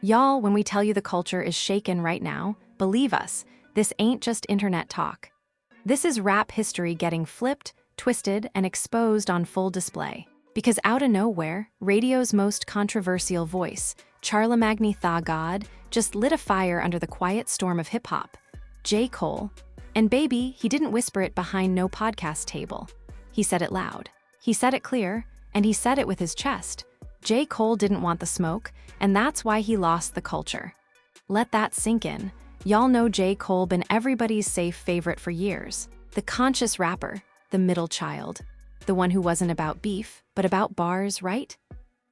Y'all, when we tell you the culture is shaken right now, believe us, this ain't just internet talk. This is rap history getting flipped, twisted, and exposed on full display. Because out of nowhere, radio's most controversial voice, Charlamagne Tha God, just lit a fire under the quiet storm of hip-hop. J. Cole. And baby, he didn't whisper it behind no podcast table. He said it loud. He said it clear, and he said it with his chest. J. Cole didn't want the smoke, and that's why he lost the culture. Let that sink in. Y'all know J. Cole been everybody's safe favorite for years. The conscious rapper, the middle child. The one who wasn't about beef, but about bars, right?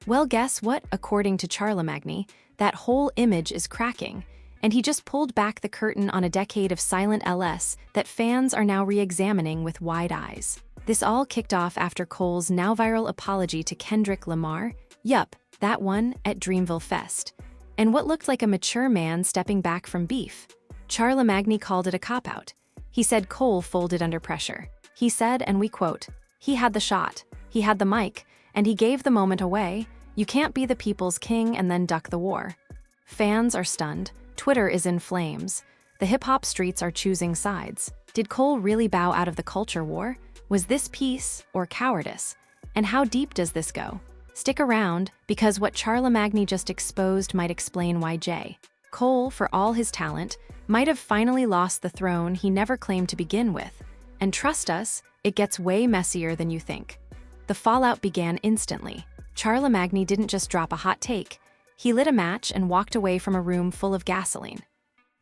Well, guess what? According to Charlamagne, that whole image is cracking, and he just pulled back the curtain on a decade of silent LS that fans are now re-examining with wide eyes. This all kicked off after Cole's now-viral apology to Kendrick Lamar. Yup, that one at Dreamville Fest. And what looked like a mature man stepping back from beef. Charlamagne called it a cop-out. He said Cole folded under pressure. He said, and we quote, "He had the shot, he had the mic, and he gave the moment away. You can't be the people's king and then duck the war." Fans are stunned. Twitter is in flames. The hip-hop streets are choosing sides. Did Cole really bow out of the culture war? Was this peace or cowardice? And how deep does this go? Stick around, because what Charlamagne just exposed might explain why J. Cole, for all his talent, might have finally lost the throne he never claimed to begin with. And trust us, it gets way messier than you think. The fallout began instantly. Charlamagne didn't just drop a hot take. He lit a match and walked away from a room full of gasoline.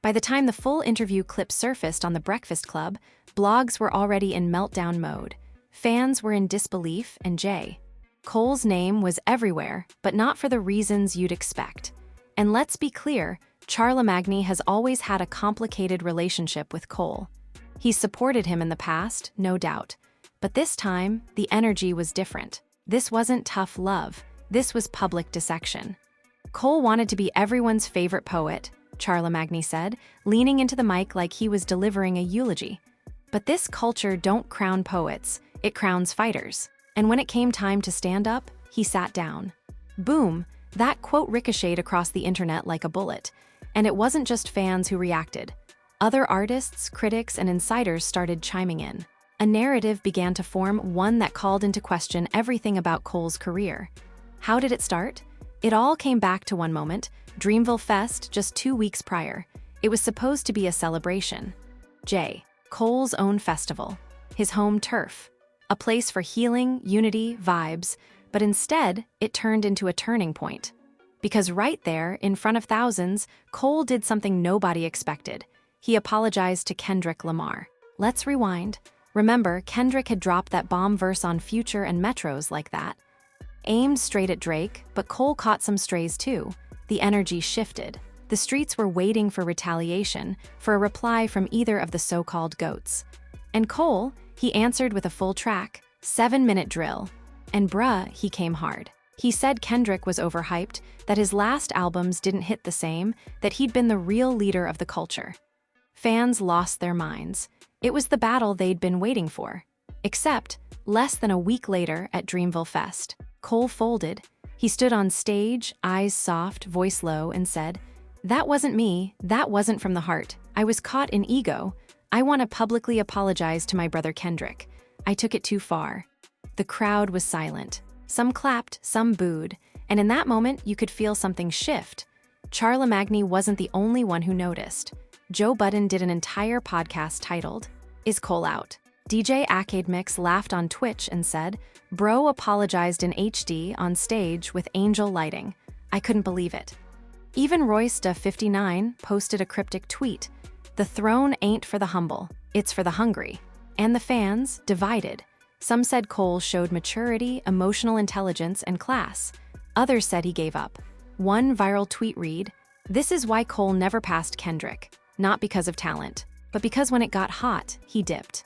By the time the full interview clip surfaced on The Breakfast Club, blogs were already in meltdown mode. Fans were in disbelief, and J. Cole's name was everywhere, but not for the reasons you'd expect. And let's be clear, Charlamagne has always had a complicated relationship with Cole. He's supported him in the past, no doubt. But this time, the energy was different. This wasn't tough love. This was public dissection. Cole wanted to be everyone's favorite poet, Charlamagne said, leaning into the mic like he was delivering a eulogy. But this culture don't crown poets, it crowns fighters. And when it came time to stand up, he sat down. Boom, that quote ricocheted across the internet like a bullet. And it wasn't just fans who reacted. Other artists, critics, and insiders started chiming in. A narrative began to form, one that called into question everything about Cole's career. How did it start? It all came back to one moment, Dreamville Fest, just 2 weeks prior. It was supposed to be a celebration. J. Cole's own festival. His home turf. A place for healing, unity, vibes, but instead, it turned into a turning point. Because right there, in front of thousands, Cole did something nobody expected. He apologized to Kendrick Lamar. Let's rewind. Remember, Kendrick had dropped that bomb verse on Future and Metros like that. Aimed straight at Drake, but Cole caught some strays too. The energy shifted. The streets were waiting for retaliation, for a reply from either of the so-called GOATs. And Cole, he answered with a full track, 7-minute drill. And bruh, he came hard. He said Kendrick was overhyped, that his last albums didn't hit the same, that he'd been the real leader of the culture. Fans lost their minds. It was the battle they'd been waiting for. Except, less than a week later at Dreamville Fest, Cole folded. He stood on stage, eyes soft, voice low, and said, "That wasn't me, that wasn't from the heart. I was caught in ego. I want to publicly apologize to my brother Kendrick. I took it too far." The crowd was silent. Some clapped, some booed, and in that moment, you could feel something shift. Charlamagne wasn't the only one who noticed. Joe Budden did an entire podcast titled, "Is Cole Out?" DJ Academix laughed on Twitch and said, "Bro apologized in HD on stage with angel lighting. I couldn't believe it." Even Roysta59 posted a cryptic tweet, "The throne ain't for the humble, it's for the hungry." And the fans, divided. Some said Cole showed maturity, emotional intelligence, and class. Others said he gave up. One viral tweet read, "This is why Cole never passed Kendrick, not because of talent, but because when it got hot, he dipped."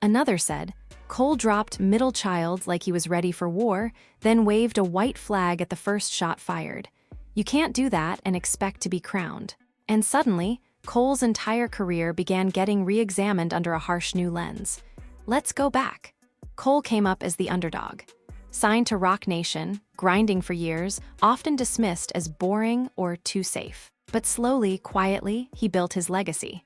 Another said, "Cole dropped middle child like he was ready for war, then waved a white flag at the first shot fired. You can't do that and expect to be crowned." And suddenly, Cole's entire career began getting re-examined under a harsh new lens. Let's go back. Cole came up as the underdog. Signed to Roc Nation, grinding for years, often dismissed as boring or too safe. But slowly, quietly, he built his legacy.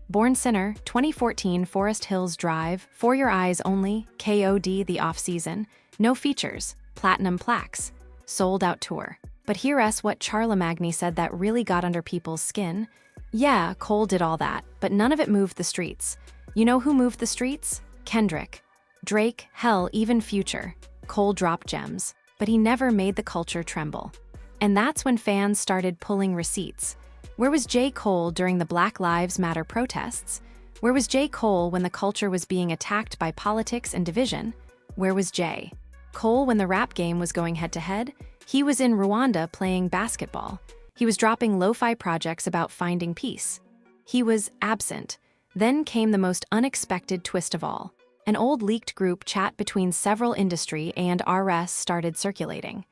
Born Sinner, 2014 Forest Hills Drive, For Your Eyes Only, KOD the off-season, no features, platinum plaques, sold-out tour. But here's what Charlamagne said that really got under people's skin. Yeah, Cole did all that, but none of it moved the streets. You know who moved the streets? Kendrick. Drake, hell, even Future. Cole dropped gems, but he never made the culture tremble. And that's when fans started pulling receipts. Where was J. Cole during the Black Lives Matter protests? Where was J. Cole when the culture was being attacked by politics and division? Where was J. Cole when the rap game was going head-to-head? He was in Rwanda playing basketball. He was dropping lo-fi projects about finding peace. He was absent. Then came the most unexpected twist of all. An old leaked group chat between several industry and RS started circulating.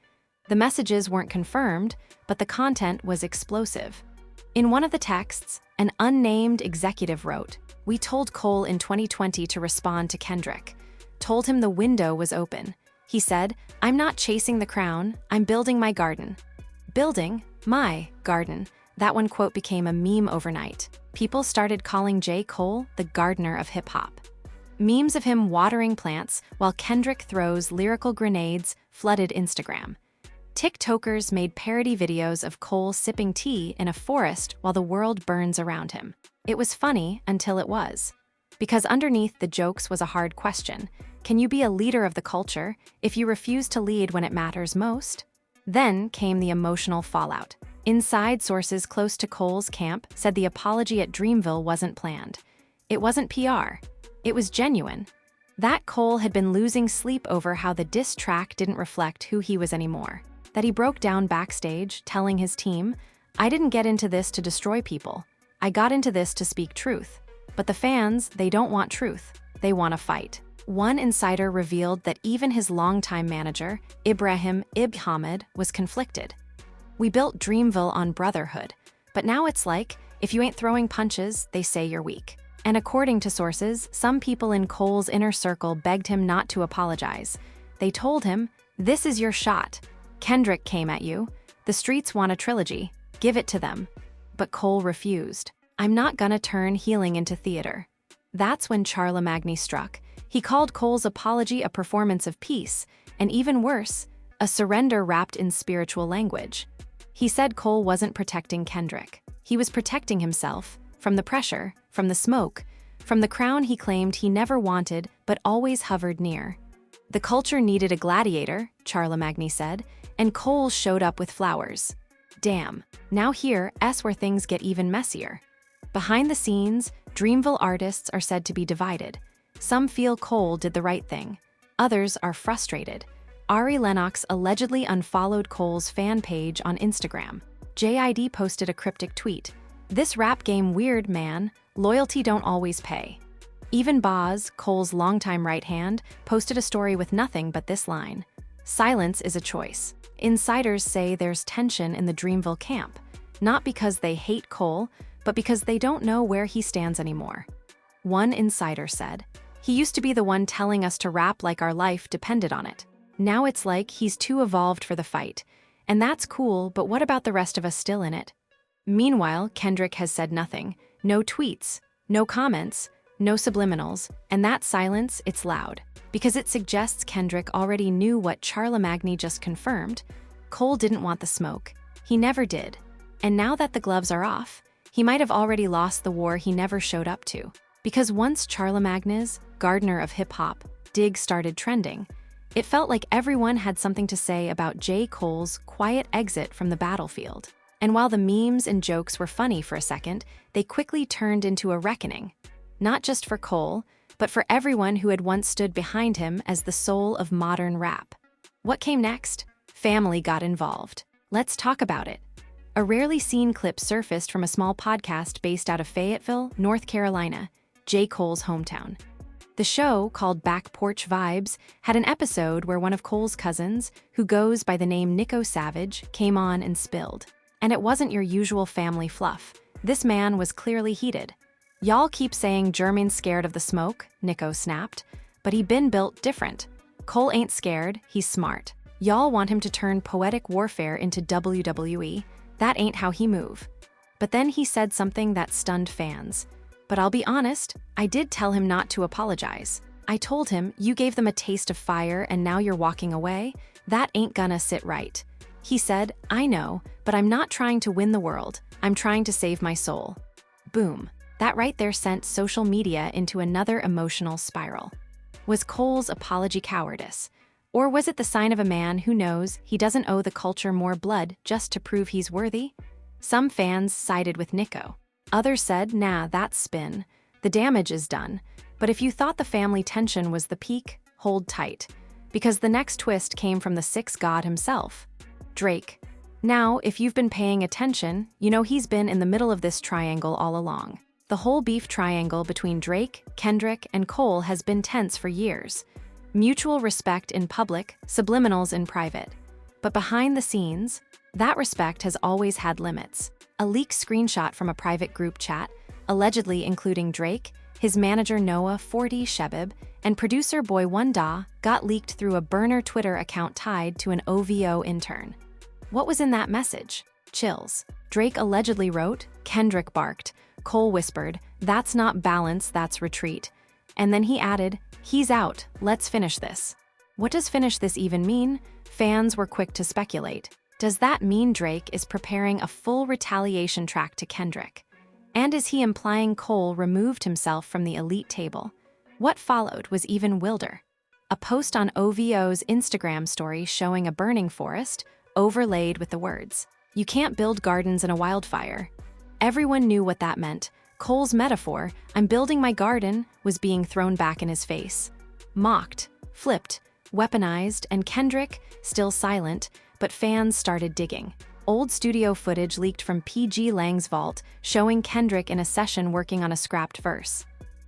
The messages weren't confirmed, but the content was explosive. In one of the texts, an unnamed executive wrote, "We told Cole in 2020 to respond to Kendrick. Told him the window was open. He said, 'I'm not chasing the crown, I'm building my garden.'" Building my garden. That one quote became a meme overnight. People started calling J. Cole the gardener of hip-hop. Memes of him watering plants while Kendrick throws lyrical grenades flooded Instagram. TikTokers made parody videos of Cole sipping tea in a forest while the world burns around him. It was funny until it was. Because underneath the jokes was a hard question. Can you be a leader of the culture if you refuse to lead when it matters most? Then came the emotional fallout. Inside sources close to Cole's camp said the apology at Dreamville wasn't planned. It wasn't PR. It was genuine. That Cole had been losing sleep over how the diss track didn't reflect who he was anymore. That he broke down backstage, telling his team, "I didn't get into this to destroy people. I got into this to speak truth. But the fans, they don't want truth. They want a fight." One insider revealed that even his longtime manager, Ibrahim Ibn, was conflicted. "We built Dreamville on brotherhood, but now it's like, if you ain't throwing punches, they say you're weak." And according to sources, some people in Cole's inner circle begged him not to apologize. They told him, "This is your shot. Kendrick came at you. The streets want a trilogy. Give it to them." But Cole refused. "I'm not gonna turn healing into theater." That's when Charlamagne struck. He called Cole's apology a performance of peace, and even worse, a surrender wrapped in spiritual language. He said Cole wasn't protecting Kendrick. He was protecting himself from the pressure, from the smoke, from the crown he claimed he never wanted but always hovered near. The culture needed a gladiator, Charlamagne said, and Cole showed up with flowers. Damn, now here's where things get even messier. Behind the scenes, Dreamville artists are said to be divided. Some feel Cole did the right thing. Others are frustrated. Ari Lennox allegedly unfollowed Cole's fan page on Instagram. JID posted a cryptic tweet. "This rap game weird, man. Loyalty don't always pay." Even Boz, Cole's longtime right hand, posted a story with nothing but this line. "Silence is a choice." Insiders say there's tension in the Dreamville camp, not because they hate Cole, but because they don't know where he stands anymore. One insider said, "He used to be the one telling us to rap like our life depended on it. Now it's like he's too evolved for the fight. And that's cool, but what about the rest of us still in it?" Meanwhile, Kendrick has said nothing. No tweets, no comments, no subliminals, and that silence, it's loud. Because it suggests Kendrick already knew what Charlamagne just confirmed. Cole didn't want the smoke. He never did. And now that the gloves are off, he might have already lost the war he never showed up to. Because once Charlamagne's, gardener of hip-hop, dig started trending, it felt like everyone had something to say about J. Cole's quiet exit from the battlefield. And while the memes and jokes were funny for a second, they quickly turned into a reckoning. Not just for Cole, but for everyone who had once stood behind him as the soul of modern rap. What came next? Family got involved. Let's talk about it. A rarely seen clip surfaced from a small podcast based out of Fayetteville, North Carolina, J. Cole's hometown. The show, called Back Porch Vibes, had an episode where one of Cole's cousins, who goes by the name Nico Savage, came on and spilled. And it wasn't your usual family fluff. This man was clearly heated. "Y'all keep saying Jermaine's scared of the smoke," Nico snapped, "but he been built different. Cole ain't scared, he's smart. Y'all want him to turn poetic warfare into WWE. That ain't how he move. But then he said something that stunned fans. But I'll be honest, I did tell him not to apologize. I told him, you gave them a taste of fire and now you're walking away? That ain't gonna sit right. He said, I know, but I'm not trying to win the world. I'm trying to save my soul. Boom. That right there sent social media into another emotional spiral. Was Cole's apology cowardice? Or was it the sign of a man who knows he doesn't owe the culture more blood just to prove he's worthy? Some fans sided with Nico. Others said, nah, that's spin. The damage is done. But if you thought the family tension was the peak, hold tight. Because the next twist came from the Sixth God himself, Drake. Now, if you've been paying attention, you know he's been in the middle of this triangle all along. The whole beef triangle between Drake, Kendrick, and Cole has been tense for years. Mutual respect in public, subliminals in private. But behind the scenes, that respect has always had limits. A leaked screenshot from a private group chat, allegedly including Drake, his manager Noah 40 Shebib, and producer Boy One Da, got leaked through a burner Twitter account tied to an OVO intern. What was in that message? Chills. Drake allegedly wrote, Kendrick barked. Cole whispered, that's not balance, that's retreat. And then he added, he's out, let's finish this. What does finish this even mean? Fans were quick to speculate. Does that mean Drake is preparing a full retaliation track to Kendrick? And is he implying Cole removed himself from the elite table? What followed was even wilder. A post on OVO's Instagram story showing a burning forest, overlaid with the words, you can't build gardens in a wildfire. Everyone knew what that meant. Cole's metaphor, I'm building my garden, was being thrown back in his face. Mocked, flipped, weaponized, and Kendrick, still silent, but fans started digging. Old studio footage leaked from PG Lang's vault, showing Kendrick in a session working on a scrapped verse.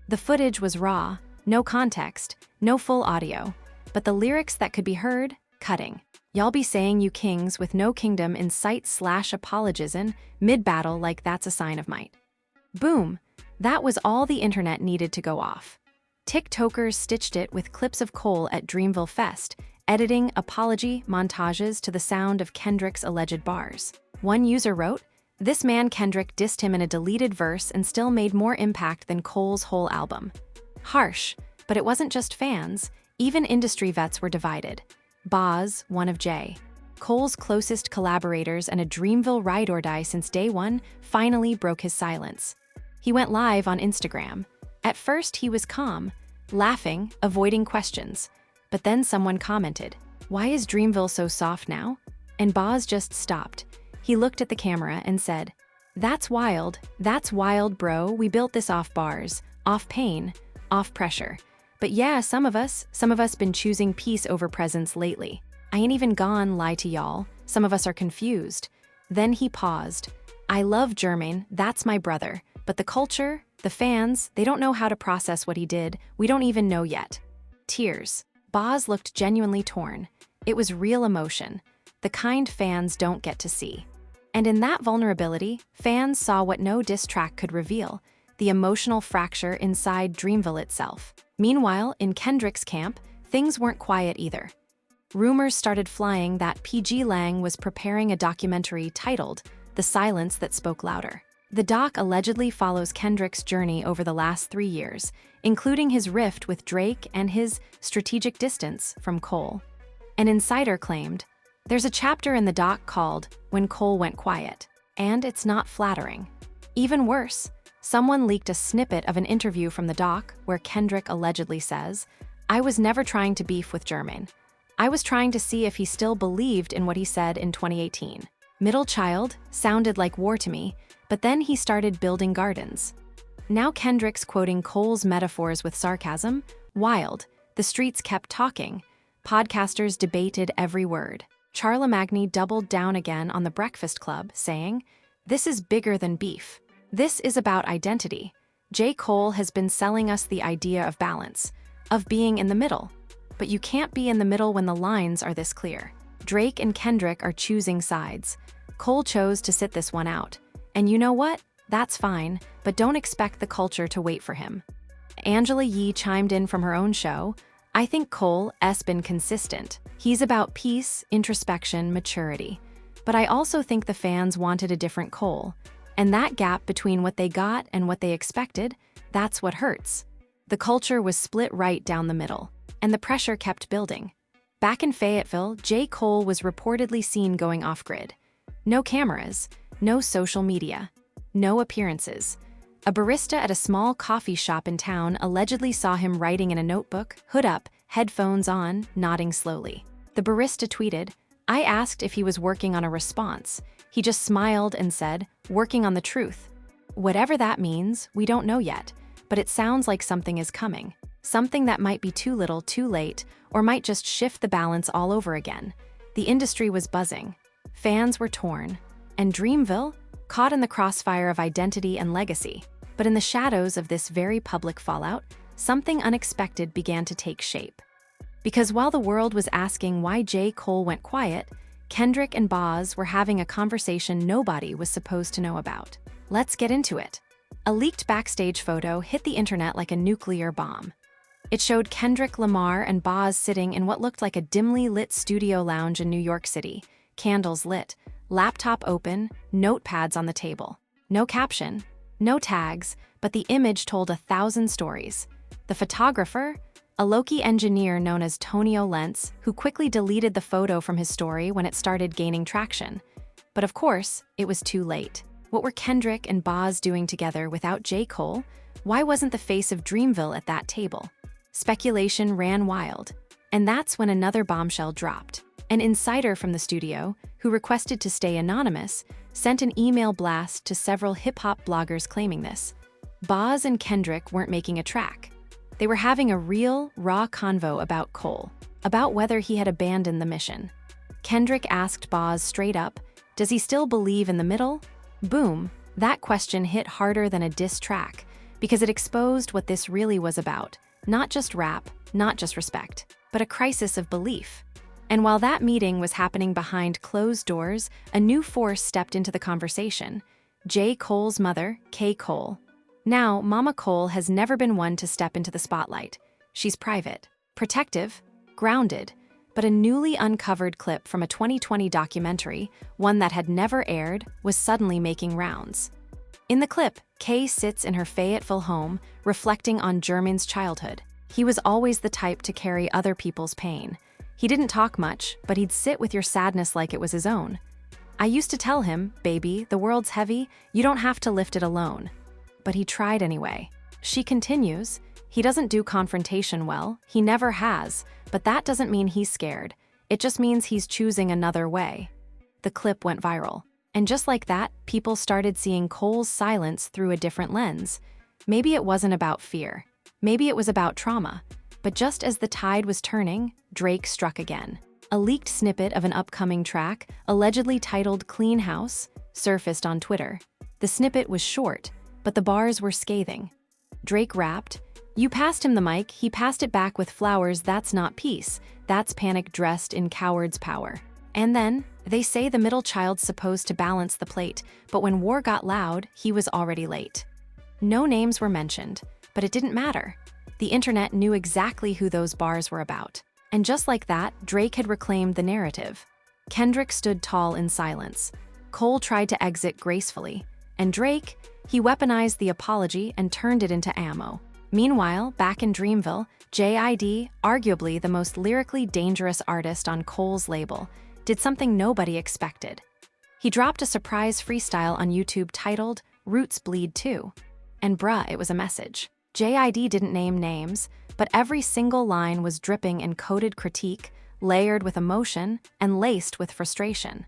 The footage was raw, no context, no full audio, but the lyrics that could be heard, cutting. Y'all be saying you kings with no kingdom in sight/apologism, mid-battle like that's a sign of might. Boom! That was all the internet needed to go off. TikTokers stitched it with clips of Cole at Dreamville Fest, editing apology montages to the sound of Kendrick's alleged bars. One user wrote, this man Kendrick dissed him in a deleted verse and still made more impact than Cole's whole album. Harsh, but it wasn't just fans, even industry vets were divided. Boz, one of J. Cole's closest collaborators and a Dreamville ride or die since day one, finally broke his silence. He went live on Instagram. At first he was calm, laughing, avoiding questions. But then someone commented, why is Dreamville so soft now? And Boz just stopped. He looked at the camera and said, that's wild, bro, we built this off bars, off pain, off pressure. But yeah, some of us been choosing peace over presence lately. I ain't even gone lie to y'all, some of us are confused. Then he paused. I love Jermaine, that's my brother, but the culture, the fans, they don't know how to process what he did, we don't even know yet. Tears. Boz looked genuinely torn. It was real emotion, the kind fans don't get to see. And in that vulnerability, fans saw what no diss track could reveal, the emotional fracture inside Dreamville itself. Meanwhile, in Kendrick's camp, things weren't quiet either. Rumors started flying that PG Lang was preparing a documentary titled The Silence That Spoke Louder. The doc allegedly follows Kendrick's journey over the last 3 years, including his rift with Drake and his strategic distance from Cole. An insider claimed, there's a chapter in the doc called When Cole Went Quiet, and it's not flattering. Even worse, someone leaked a snippet of an interview from the doc where Kendrick allegedly says, I was never trying to beef with Jermaine. I was trying to see if he still believed in what he said in 2018. Middle child sounded like war to me, but then he started building gardens. Now Kendrick's quoting Cole's metaphors with sarcasm. Wild. The streets kept talking. Podcasters debated every word. Charlamagne doubled down again on The Breakfast Club, saying, this is bigger than beef. This is about identity. J. Cole has been selling us the idea of balance, of being in the middle. But you can't be in the middle when the lines are this clear. Drake and Kendrick are choosing sides. Cole chose to sit this one out. And you know what? That's fine, but don't expect the culture to wait for him. Angela Yee chimed in from her own show. I think Cole's been consistent. He's about peace, introspection, maturity. But I also think the fans wanted a different Cole. And that gap between what they got and what they expected, that's what hurts. The culture was split right down the middle, and the pressure kept building. Back in Fayetteville, J. Cole was reportedly seen going off-grid. No cameras, no social media, no appearances. A barista at a small coffee shop in town allegedly saw him writing in a notebook, hood up, headphones on, nodding slowly. The barista tweeted, "I asked if he was working on a response. He just smiled and said, 'Working on the truth.' Whatever that means, we don't know yet, but it sounds like something is coming. Something that might be too little, too late, or might just shift the balance all over again." The industry was buzzing. Fans were torn. And Dreamville? Caught in the crossfire of identity and legacy. But in the shadows of this very public fallout, something unexpected began to take shape. Because while the world was asking why J. Cole went quiet, Kendrick and Boz were having a conversation nobody was supposed to know about. Let's get into it. A leaked backstage photo hit the internet like a nuclear bomb. It showed Kendrick Lamar and Boz sitting in what looked like a dimly lit studio lounge in New York City, candles lit, laptop open, notepads on the table. No caption, no tags, but the image told 1,000 stories. The photographer, a Loki engineer known as Tonio Lentz, who quickly deleted the photo from his story when it started gaining traction. But of course, it was too late. What were Kendrick and Boz doing together without J. Cole? Why wasn't the face of Dreamville at that table? Speculation ran wild. And that's when another bombshell dropped. An insider from the studio, who requested to stay anonymous, sent an email blast to several hip-hop bloggers claiming this. Boz and Kendrick weren't making a track. They were having a real, raw convo about Cole, about whether he had abandoned the mission. Kendrick asked Boz straight up, "Does he still believe in the middle?" Boom, that question hit harder than a diss track, because it exposed what this really was about. Not just rap, not just respect, but a crisis of belief. And while that meeting was happening behind closed doors, a new force stepped into the conversation. J. Cole's mother, K. Cole. Now, Mama Cole has never been one to step into the spotlight. She's private, protective, grounded, but a newly uncovered clip from a 2020 documentary, one that had never aired, was suddenly making rounds. In the clip, Kay sits in her Fayetteville home, reflecting on Jermain's childhood. He was always the type to carry other people's pain. He didn't talk much, but he'd sit with your sadness like it was his own. "I used to tell him, 'Baby, the world's heavy, you don't have to lift it alone.' But he tried anyway." She continues, "He doesn't do confrontation well, he never has, but that doesn't mean he's scared. It just means he's choosing another way." The clip went viral. And just like that, people started seeing Cole's silence through a different lens. Maybe it wasn't about fear. Maybe it was about trauma. But just as the tide was turning, Drake struck again. A leaked snippet of an upcoming track, allegedly titled "Clean House," surfaced on Twitter. The snippet was short, but the bars were scathing. Drake rapped, "You passed him the mic, he passed it back with flowers, that's not peace, that's panic dressed in coward's power." And then, they say the middle child's supposed to balance the plate, but when war got loud, he was already late. No names were mentioned, but it didn't matter. The internet knew exactly who those bars were about. And just like that, Drake had reclaimed the narrative. Kendrick stood tall in silence. Cole tried to exit gracefully. And Drake, he weaponized the apology and turned it into ammo. Meanwhile, back in Dreamville, J.I.D., arguably the most lyrically dangerous artist on Cole's label, did something nobody expected. He dropped a surprise freestyle on YouTube titled, "Roots Bleed Too." And bruh, it was a message. J.I.D. didn't name names, but every single line was dripping in coded critique, layered with emotion, and laced with frustration.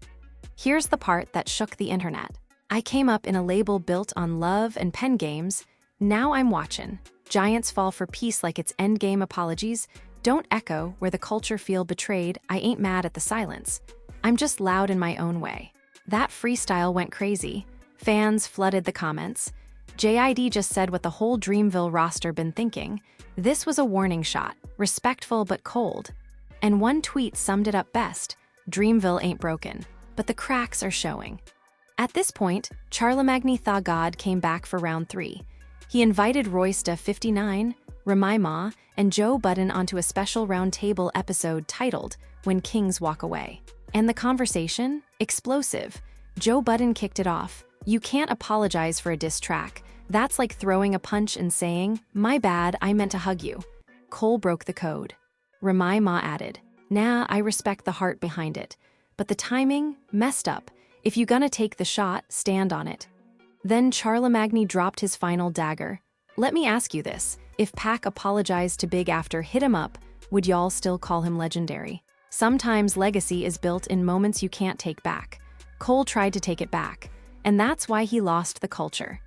Here's the part that shook the internet. "I came up in a label built on love and pen games. Now I'm watchin'. Giants fall for peace like it's endgame apologies. Don't echo where the culture feel betrayed. I ain't mad at the silence. I'm just loud in my own way." That freestyle went crazy. Fans flooded the comments. J.I.D. just said what the whole Dreamville roster been thinking. This was a warning shot, respectful but cold. And one tweet summed it up best: "Dreamville ain't broken, but the cracks are showing." At this point, Charlamagne Tha God came back for round 3. He invited Roysta 59, Remaima, and Joe Budden onto a special roundtable episode titled When Kings Walk Away. And the conversation? Explosive. Joe Budden kicked it off. "You can't apologize for a diss track. That's like throwing a punch and saying, 'My bad, I meant to hug you.'" Cole broke the code. Remaima added, "Nah, I respect the heart behind it. But the timing? Messed up. If you gonna take the shot, stand on it." Then Charlamagne dropped his final dagger. "Let me ask you this. If Pac apologized to Big after Hit 'Em Up, would y'all still call him legendary? Sometimes legacy is built in moments you can't take back. Cole tried to take it back, and that's why he lost the culture."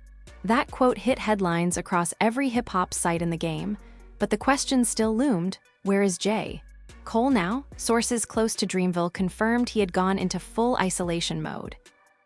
That quote hit headlines across every hip-hop site in the game, but the question still loomed: where is Jay? Cole now? Sources close to Dreamville confirmed he had gone into full isolation mode.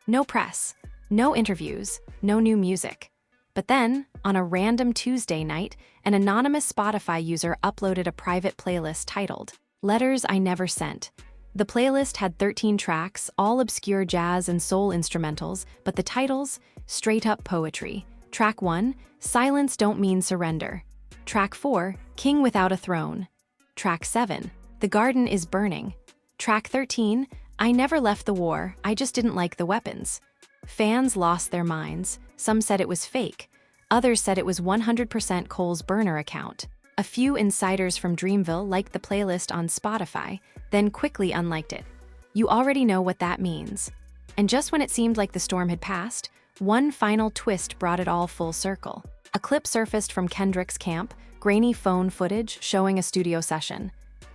No press, no interviews, no new music. But then, on a random Tuesday night, an anonymous Spotify user uploaded a private playlist titled Letters I Never Sent. The playlist had 13 tracks, all obscure jazz and soul instrumentals, but the titles? Straight-up poetry. Track 1, Silence Don't Mean Surrender. Track 4, King Without a Throne. Track 7, The Garden is Burning. Track 13, I Never Left the War, I Just Didn't Like the Weapons. Fans lost their minds. Some said it was fake. Others said it was 100% Cole's burner account. A few insiders from Dreamville liked the playlist on Spotify, then quickly unliked it. You already know what that means. And just when it seemed like the storm had passed, one final twist brought it all full circle. A clip surfaced from Kendrick's camp, grainy phone footage showing a studio session.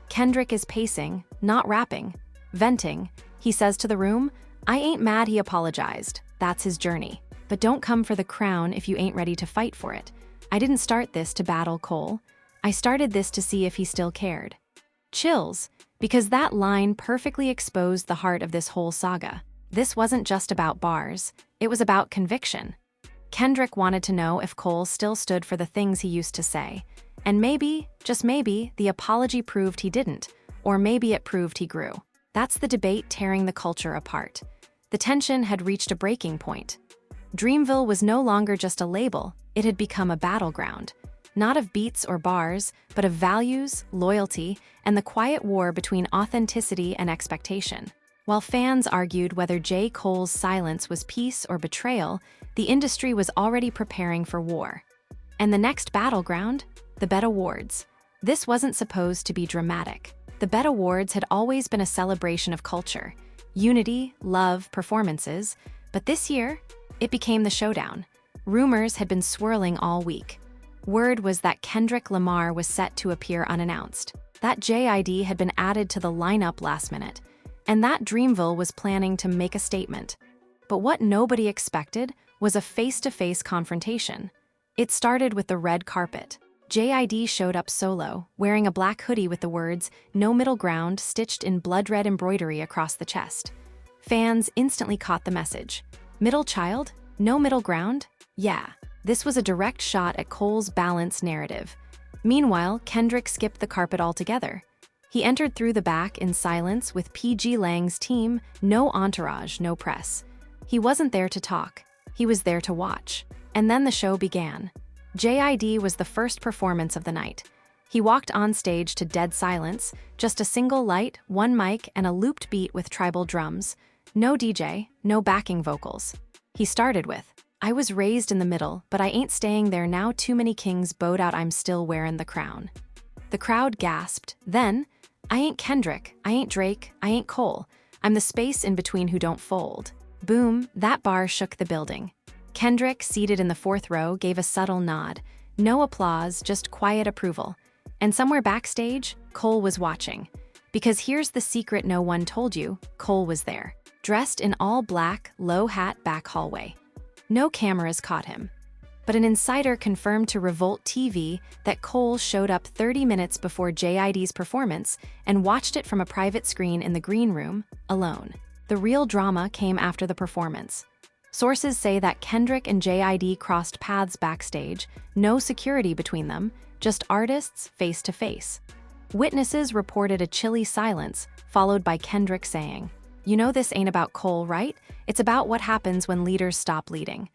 Kendrick is pacing, not rapping, venting. He says to the room, "I ain't mad he apologized. That's his journey. But don't come for the crown if you ain't ready to fight for it. I didn't start this to battle Cole. I started this to see if he still cared." Chills, because that line perfectly exposed the heart of this whole saga. This wasn't just about bars, it was about conviction. Kendrick wanted to know if Cole still stood for the things he used to say. And maybe, just maybe, the apology proved he didn't, or maybe it proved he grew. That's the debate tearing the culture apart. The tension had reached a breaking point. Dreamville was no longer just a label, it had become a battleground. Not of beats or bars, but of values, loyalty, and the quiet war between authenticity and expectation. While fans argued whether J. Cole's silence was peace or betrayal, the industry was already preparing for war. And the next battleground? The BET Awards. This wasn't supposed to be dramatic. The BET Awards had always been a celebration of culture, unity, love, performances, but this year, it became the showdown. Rumors had been swirling all week. Word was that Kendrick Lamar was set to appear unannounced, that JID had been added to the lineup last minute, and that Dreamville was planning to make a statement. But what nobody expected was a face-to-face confrontation. It started with the red carpet. JID showed up solo, wearing a black hoodie with the words, "No Middle Ground," stitched in blood-red embroidery across the chest. Fans instantly caught the message. Middle child? No middle ground? Yeah. This was a direct shot at Cole's balance narrative. Meanwhile, Kendrick skipped the carpet altogether. He entered through the back in silence with PG Lang's team, no entourage, no press. He wasn't there to talk. He was there to watch. And then the show began. JID was the first performance of the night. He walked on stage to dead silence, just a single light, one mic, and a looped beat with tribal drums. No DJ, no backing vocals. He started with, "I was raised in the middle, but I ain't staying there now, too many kings bowed out, I'm still wearing the crown." The crowd gasped. Then, "I ain't Kendrick, I ain't Drake, I ain't Cole. I'm the space in between who don't fold." Boom, that bar shook the building. Kendrick, seated in the fourth row, gave a subtle nod. No applause, just quiet approval. And somewhere backstage, Cole was watching. Because here's the secret no one told you, Cole was there. Dressed in all black, low hat back hallway. No cameras caught him. But an insider confirmed to Revolt TV that Cole showed up 30 minutes before JID's performance and watched it from a private screen in the green room, alone. The real drama came after the performance. Sources say that Kendrick and JID crossed paths backstage, no security between them, just artists face to face. Witnesses reported a chilly silence, followed by Kendrick saying, "You know this ain't about Cole, right? It's about what happens when leaders stop leading."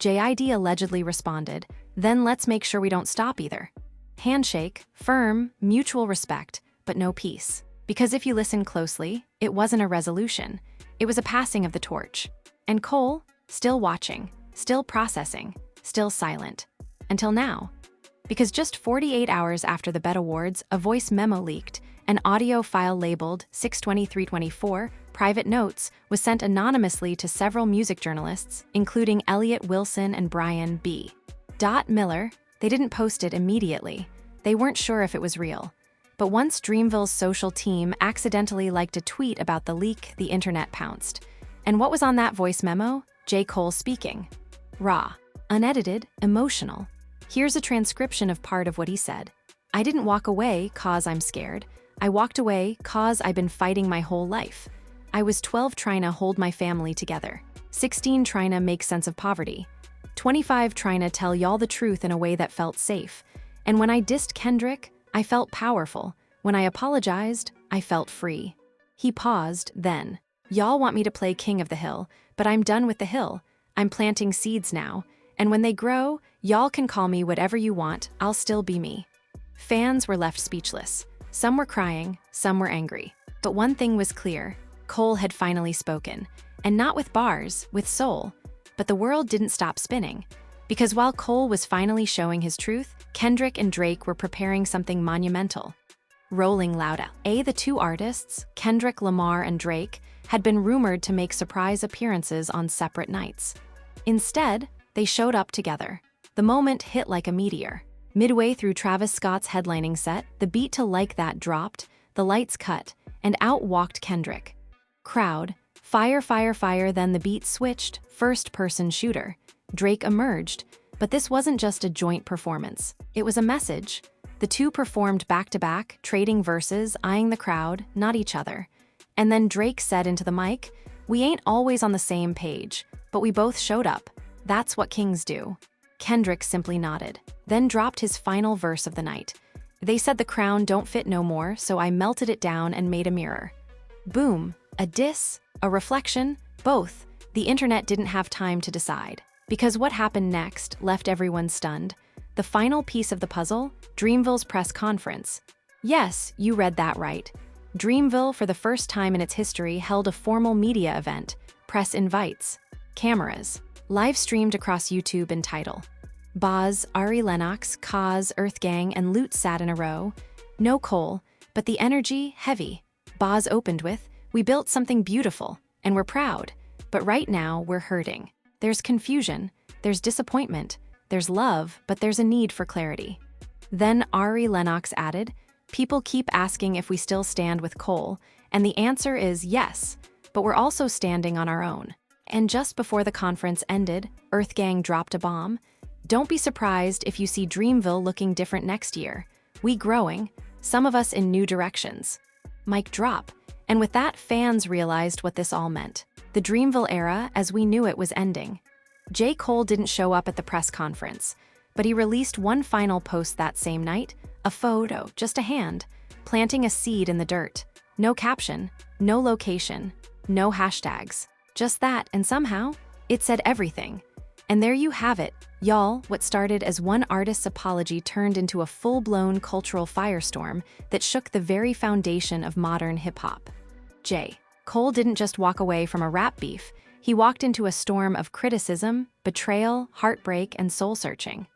JID allegedly responded, "Then let's make sure we don't stop either." Handshake, firm, mutual respect, but no peace. Because if you listen closely, it wasn't a resolution. It was a passing of the torch. And Cole, still watching, still processing, still silent. Until now. Because just 48 hours after the BET Awards, a voice memo leaked. An audio file labeled 62324 Private Notes was sent anonymously to several music journalists, including Elliot Wilson and Brian B. Miller. They didn't post it immediately. They weren't sure if it was real. But once Dreamville's social team accidentally liked a tweet about the leak, the internet pounced. And what was on that voice memo? J. Cole speaking. Raw, unedited, emotional. Here's a transcription of part of what he said. "I didn't walk away 'cause I'm scared. I walked away 'cause I've been fighting my whole life. I was 12 trying to hold my family together, 16 trying to make sense of poverty, 25 trying to tell y'all the truth in a way that felt safe. And when I dissed Kendrick, I felt powerful. When I apologized, I felt free." He paused, then. "Y'all want me to play King of the Hill, but I'm done with the hill. I'm planting seeds now, and when they grow, y'all can call me whatever you want, I'll still be me." Fans were left speechless. Some were crying, some were angry. But one thing was clear. Cole had finally spoken. And not with bars, with soul. But the world didn't stop spinning. Because while Cole was finally showing his truth, Kendrick and Drake were preparing something monumental. Rolling Loud. The two artists, Kendrick Lamar and Drake, had been rumored to make surprise appearances on separate nights. Instead, they showed up together. The moment hit like a meteor. Midway through Travis Scott's headlining set, the beat to Like That dropped, the lights cut, and out walked Kendrick. Crowd, fire, fire, fire, then the beat switched, first-person shooter. Drake emerged, but this wasn't just a joint performance. It was a message. The two performed back-to-back, trading verses, eyeing the crowd, not each other. And then Drake said into the mic, "We ain't always on the same page, but we both showed up. That's what kings do." Kendrick simply nodded, then dropped his final verse of the night. "They said the crown don't fit no more, so I melted it down and made a mirror." Boom, a diss, a reflection, both. The internet didn't have time to decide. Because what happened next left everyone stunned. The final piece of the puzzle, Dreamville's press conference. Yes, you read that right. Dreamville, for the first time in its history, held a formal media event. Press invites. Cameras. Live streamed across YouTube and Tidal. Boz, Ari Lennox, Kaz, Earthgang, and Loot sat in a row. No Cole, but the energy, heavy. Boz opened with, "We built something beautiful, and we're proud. But right now, we're hurting. There's confusion, there's disappointment, there's love, but there's a need for clarity." Then Ari Lennox added, "People keep asking if we still stand with Cole, and the answer is yes, but we're also standing on our own." And just before the conference ended, Earthgang dropped a bomb. "Don't be surprised if you see Dreamville looking different next year. We growing, some of us in new directions." Mic drop. And with that, fans realized what this all meant. The Dreamville era, as we knew it, was ending. J. Cole didn't show up at the press conference, but he released one final post that same night, a photo, just a hand, planting a seed in the dirt. No caption, no location, no hashtags. Just that, and somehow, it said everything. And there you have it, y'all. What started as one artist's apology turned into a full-blown cultural firestorm that shook the very foundation of modern hip-hop. J. Cole didn't just walk away from a rap beef, he walked into a storm of criticism, betrayal, heartbreak, and soul-searching.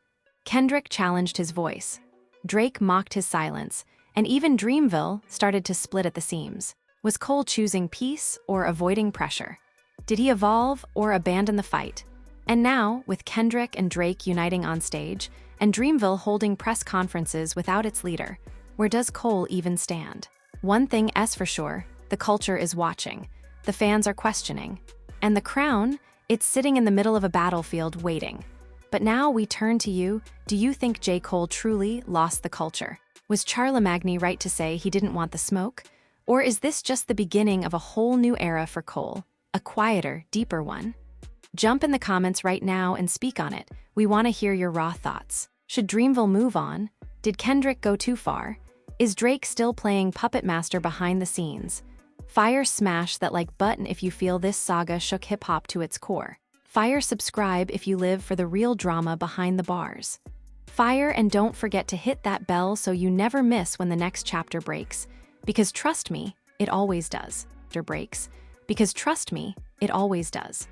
Kendrick challenged his voice. Drake mocked his silence, and even Dreamville started to split at the seams. Was Cole choosing peace or avoiding pressure? Did he evolve or abandon the fight? And now, with Kendrick and Drake uniting on stage, and Dreamville holding press conferences without its leader, where does Cole even stand? One thing is for sure, the culture is watching. The fans are questioning. And the crown, it's sitting in the middle of a battlefield waiting. But now we turn to you. Do you think J. Cole truly lost the culture? Was Charlamagne right to say he didn't want the smoke? Or is this just the beginning of a whole new era for Cole? A quieter, deeper one? Jump in the comments right now and speak on it. We want to hear your raw thoughts. Should Dreamville move on? Did Kendrick go too far? Is Drake still playing puppet master behind the scenes? Fire smash that like button if you feel this saga shook hip-hop to its core. Fire subscribe if you live for the real drama behind the bars. Fire and don't forget to hit that bell so you never miss when the next chapter breaks. Because trust me, it always does. Because trust me, it always does.